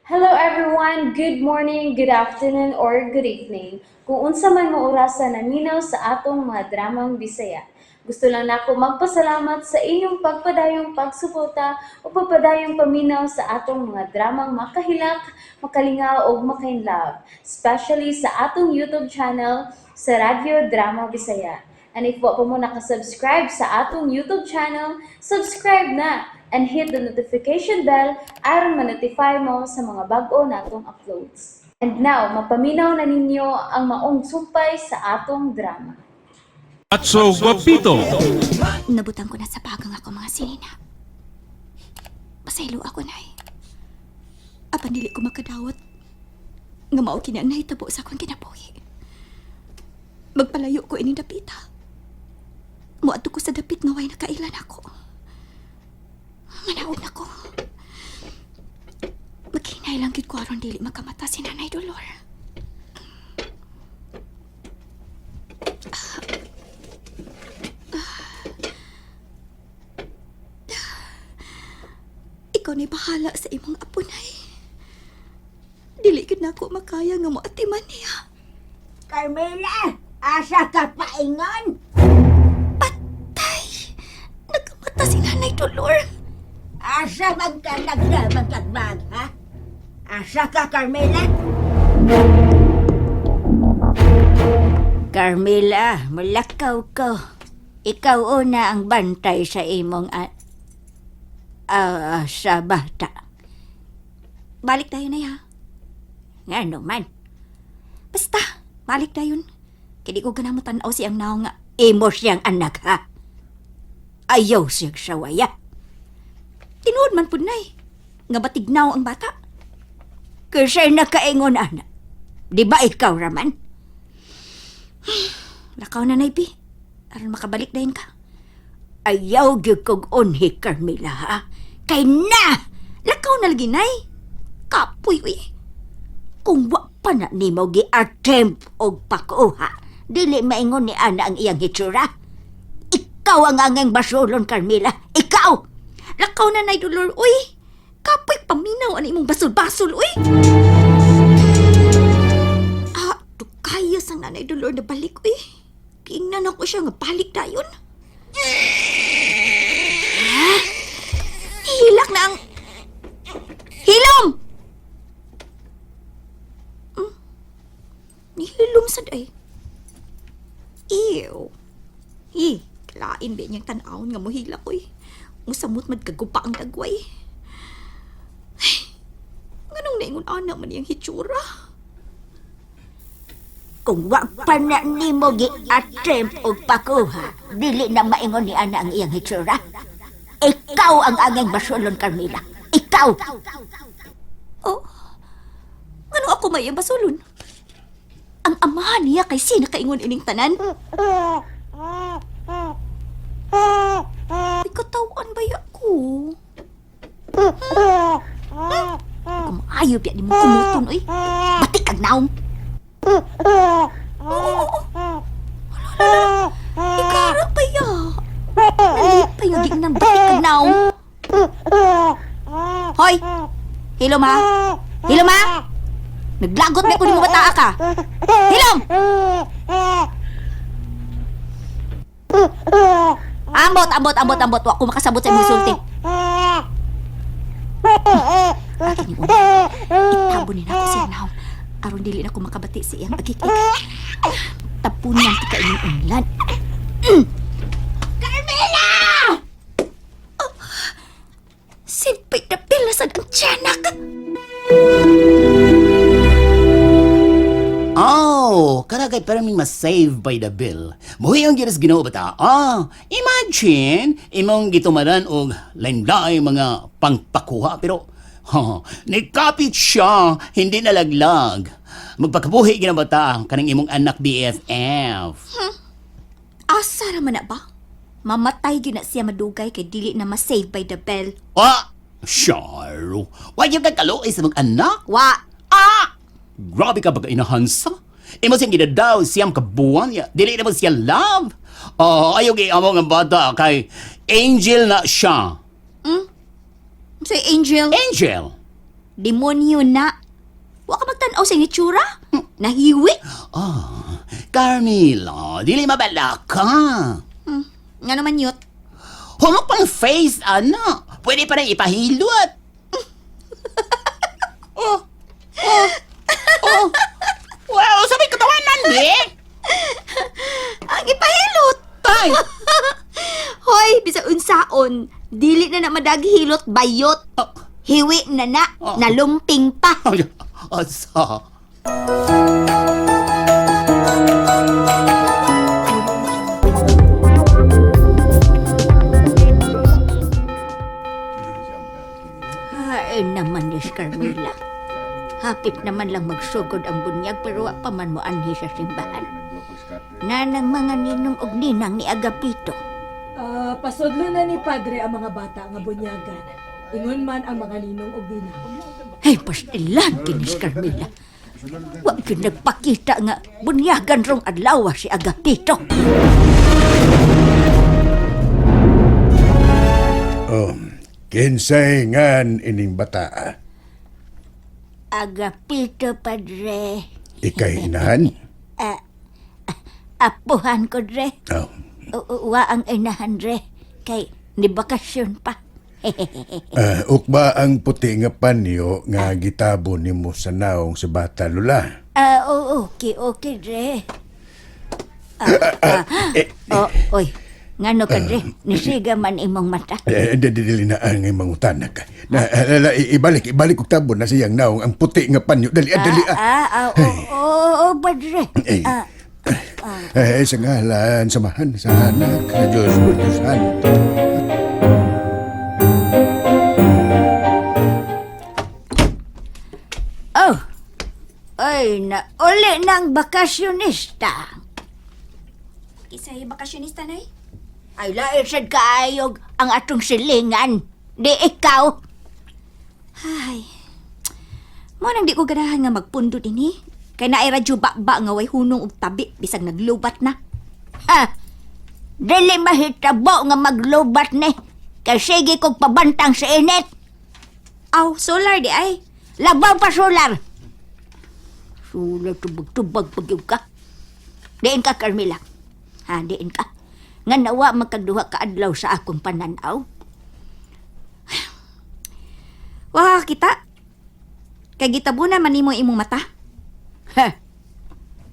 Hello everyone, good morning, good afternoon, or good evening. Kung unsa man mo orasan naminaw sa atong mga dramang Bisaya. Gusto lang nako magpasalamat sa inyong pagpadayong pagsuporta o pagpadayong paminaw sa atong mga dramang makahilak, makalingaw o makainlove, especially sa atong YouTube channel sa Radyo Drama Bisaya. And if wa pa mo nakasubscribe sa atong YouTube channel, subscribe na and hit the notification bell aron ma-notify mo sa mga bag-o natong uploads. And now, mapaminaw na ninyo ang maong sumpay sa atong drama. At so, Guapito! Nabutang ko na sa bagang ako mga sinina. Pasaylo ako, nay. Apan dili ko makadawat nga mao kini ang nahitabo sa akong kinabuhi. Magpalayo ko ining dapita. Muadto ko sa dapit nga way nakailan ako. Manaog na ko. Maghinay lang gid ko aron dili makamata si Nanay Dolor. Ikaw na'y bahala sa imong apo, nay. Dili gid na ako makaya nga moatiman niya. Carmela, asa ka paingon? Patay! Nagkamata si Nanay Dolor. Asa man ka nagdamang kagbag, ha? Asa ka, Carmela? Carmela, malakaw ko. Ikaw una ang bantay sa imong sa bata. Balik tayo na, ha? Nga naman, Basta, balik tayo. Kaya di ko ganang matanaw siyang naong nga. imo siyang anak, ha? Ayaw siyang sawaya. Tinuod man po, nay. Nga batignaw ang bata. Kasi nakaingon, anak. Di ba ikaw raman? Lakaw na, nay, pi. Aron makabalik dahin ka. Ayaw gyud kog unhi, Carmela, ha? Kay na! Lakaw na lagi, nay. Kapoy, uy. Kung wa pa na nimo gi-attempt og pakuha, dili maingon ni ana ang iyang hitsura. Ikaw ang angeng basulon, Carmela. Ikaw! Lakaw na, Nay Dolor, uy. Kapoy paminaw ang imong basol-basol, uy. Dukaya sang Nanay Dolor na balik, uy. Kiingnan ako siya nga balik dayon. Hilak na ang... Hilom! Nihilom sad ay. Ew. Lain ba niyang tanawon nga mohilak ko eh. Musamot magkagupa ang dagway. Ay, nganong naingon anak man iyang hitsura? Kung wa pa na nimo gi-attempt og pakuha, dili na maingon ni ana ang iyang hitsura. Ikaw ang angeng basulon, Carmela. Ikaw! Oh, nganong ako may basulon? Ang amahan niya kay sina kaingon ining tanan? Ay, katawan ba ko? Kumaayop yan ni mo kumuton, uy. Batik kag naong. Ikara pa ya. Nalit pa yung ginang batik kag naong. Hoy! Hilom, ha? Hilom, ha? Naglagot na ko ni mga taa ka. Hilom! Ambot. Wa ko makasabot sa imong sulti. Akin yung una. Itabo ni natin siya now. Aron dili na ko makabati sa iyang agik-ik. Tapunan ti ka inyong unlan. Carmela! Simpay na pilasan ang tiyanak. Oh, karagay para ming ma-save by the bill. Muhi ang giras Ginoo bata. Imagine imong gitumaran og lain-lain mga pangpakuha pero nikapit siya, hindi nalaglag. Magpakabuhi ginabata kanang imong anak BFF. Asa raman na ba? Mamatay gyud na siya madugay kay dili na ma-save by the bell. Sharo. Why yung kagkaloy sa mga anak? Wa! Grabe ka baga inahansa. Imo siyang gidadaw siyang kabuan ya. Dili naman siya love. Ayaw amo nga bata kay Angel na siya. Say Angel. Angel? Demonyo na. Wa ka magtanaw sa itsura? Nahiwi? Ah, Carmela, dili mabala ka. Nga naman yut. Humok pang face, ano? Pwede pa rin ipahilot. Wow, sabay katawanan, eh. Ang ipahilot! Ay, Hoy, bisa unsaon. Dili na madagi hilot bayot. Oh. Hiwi na na. Oh. Nalumping pa. asa. Ay naman ni Carmela. Hapit naman lang magsugod ang bunyag pero wa pa man mo anhi sa simbahan. Nanang mga ninong og ninang ni Agapito. Pasodlo na ni Padre ang mga bata nga bunyagan. Ingon man ang mga ninong og ninang. Ay, pastilan kinis Carmela. Wa gyud nagpakita nga bunyagan rong adlaw si Agapito. Kinsay ngan ining bata? Agapito, Padre. Ikay inahan? Apuhan ko, Dre. Oh. Wa ang inahan, Dre. Kay ni bakasyon pa. Ukba ang puti nga panyo nga gitabo nimo sa naong sa bata lula. Okay, Dre. Oy. Ngano ka, Dre? Nisiga man imong mata. Dili na ang mangutan ka. Ibalik og tabo na siyang naong ang puti nga panyo. Dali. Padre. Sa ngalan, samahan sa anak, sa Diyos, Diyos Santo. Ay, uli ng bakasyonista. Kisay bakasyonista na eh. Ay, laisad kaayog ang atong silingan. Di ikaw. Ay. Mo nang di ko ganahan nga magpundo din eh. Kay naay radyo ba nga way hunong og tabi bisag naglubat na. Ha? Dili mahitabo nga maglubat ni. Kay sige kong pabantang sa init. Aw, solar di ay. Labaw pa solar. Sulat tubag-tubag pagyog ka. Diin ka, Carmela. Ha, diin ka. Nga nawa magkaduha ka adlaw sa akong pananaw. Wah, kita. Kay gitabunan man nimo imong mata. Ha?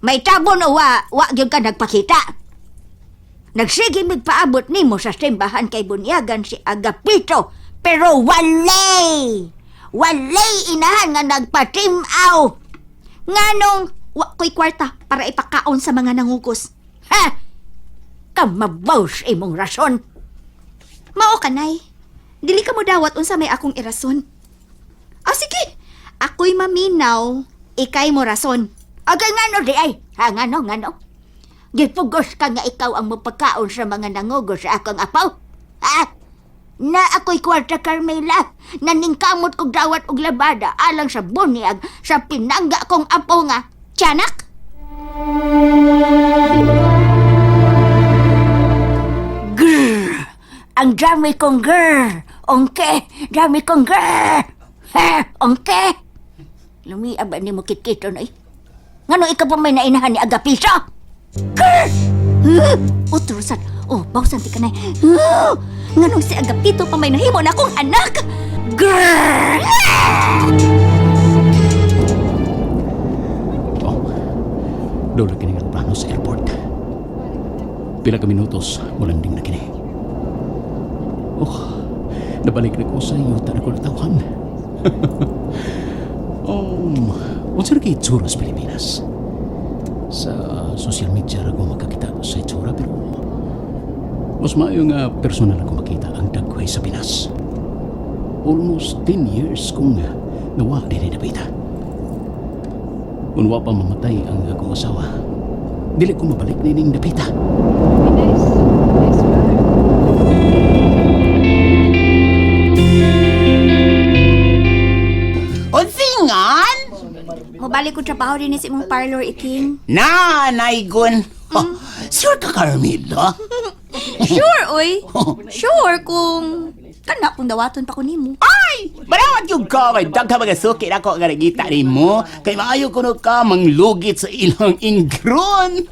May tabon o wa gyud ka nagpakita. Nagsige magpaabot nimo sa simbahan kay bunyagan si Agapito, pero walay inahan nga nagpatimaw. Nganong wa ko'y kwarta para ipakaon sa mga nangukos. Ha? Kamabaw sa imong rason. Mao kanay. Dili ka mo dawat unsa may akong irason. Sige. Ako'y maminaw, ikay mo rason. Okay, ngano di ay? Ha, ngano? Gipugos ka nga ikaw ang mapakaon sa mga nangugos sa akong apaw? Ha? Na ako'y kwarta, Carmela. Naningkamot kong dawat og labada alang sa bunyag sa pinangga kong apaw nga. Tiyanak? Grrr! Ang dami kong grrr! Ongke! Dami kong grrr! Ha? Ongke! Lumia ba ni mo kitkito na eh? Ngano ikaw pa may nainahan ni Agapito? Grrr! Uturusan. Bawsan ti kanay. Nganong si Agapito pa may nahimo na akong anak. Grrr! Doon na kini nga plano sa airport. Pila ka minutos, mulanding na kini. Nabalik na ko sa yuta na ko natawan. Unsa na kay itsura sa Pilipinas? Sa social media ra ko makakita sa itsura pero mas maayo nga personal ako makita ang dagway sa Pinas. Almost 10 years kong nawa din nabita. Kung wa pa mamatay ang akong asawa, dili ko mabalik na ining napita. Unsingan? Mobalik ko trabaho din sa imong parlor, Iking. Nanaygon! Sure ka, Carmela? Sure, oy. Sure kung kana kung dawaton pa ko nimo. Ay! Marawat yung ka, kay dagka mga sukit ako nga nagita ni mo, kay maayo ko no ka manglugit sa ilang ingron.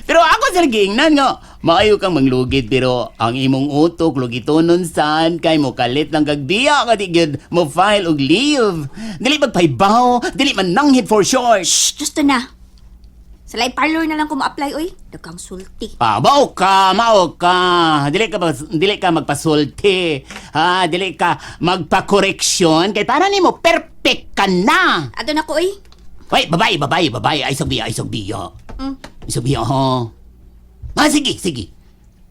Pero ako sa nagingnan nga, maayo kang manglugit pero ang imong utok lugitonon san kay mo kalit lang kagbiya ka di gyud mo file og leave. Dili magpaybaw, dili man nanghid for short. Shh, justo na. Sa live parlor na lang ko ma-apply, oy. Dagang sulti. Mao ka. Dili ka magpasulti. Ha, dili ka magpa-correction kay para nimo perfect ka na. Ato na ko, oy. Wait, babae. Ay sugbiya. Mm. Sugbiya ho. Sige.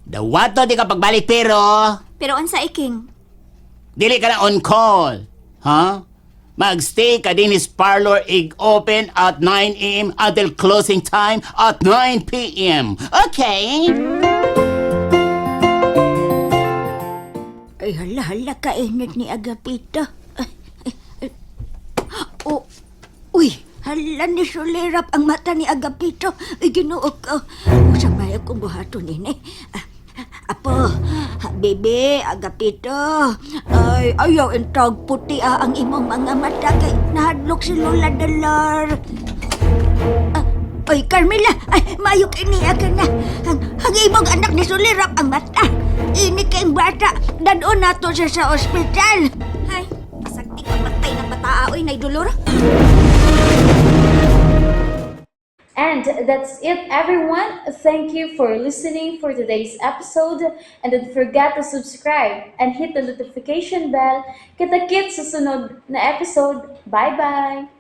Dawato di ka pagbalik pero Pero unsa iking? dili ka na on call. Ha? Magstay ka din is parlor open at 9 a.m. until closing time at 9 p.m. Okay? Ay, hala ka init ni Agapito. Oh, uy, hala ni sulirap ang mata ni Agapito. Ay, ginoo ko. Usang bayo kong buhato nini. Apo, bebe, Agapito. Ay, ayaw intog puti ang imong mga mata kay nahadlok si Lola Dalar. Oy, Carmela, ay, mayok iniya ka na. Ang imong anak ni sulirap ang mata. Ini kayong bata, dadon nato siya sa ospital. Hay, masakti ka matay ng bataa, oy, nay dulor. And that's it, everyone. Thank you for listening for today's episode. And don't forget to subscribe and hit the notification bell. Kita-kits sa sunod na episode. Bye-bye!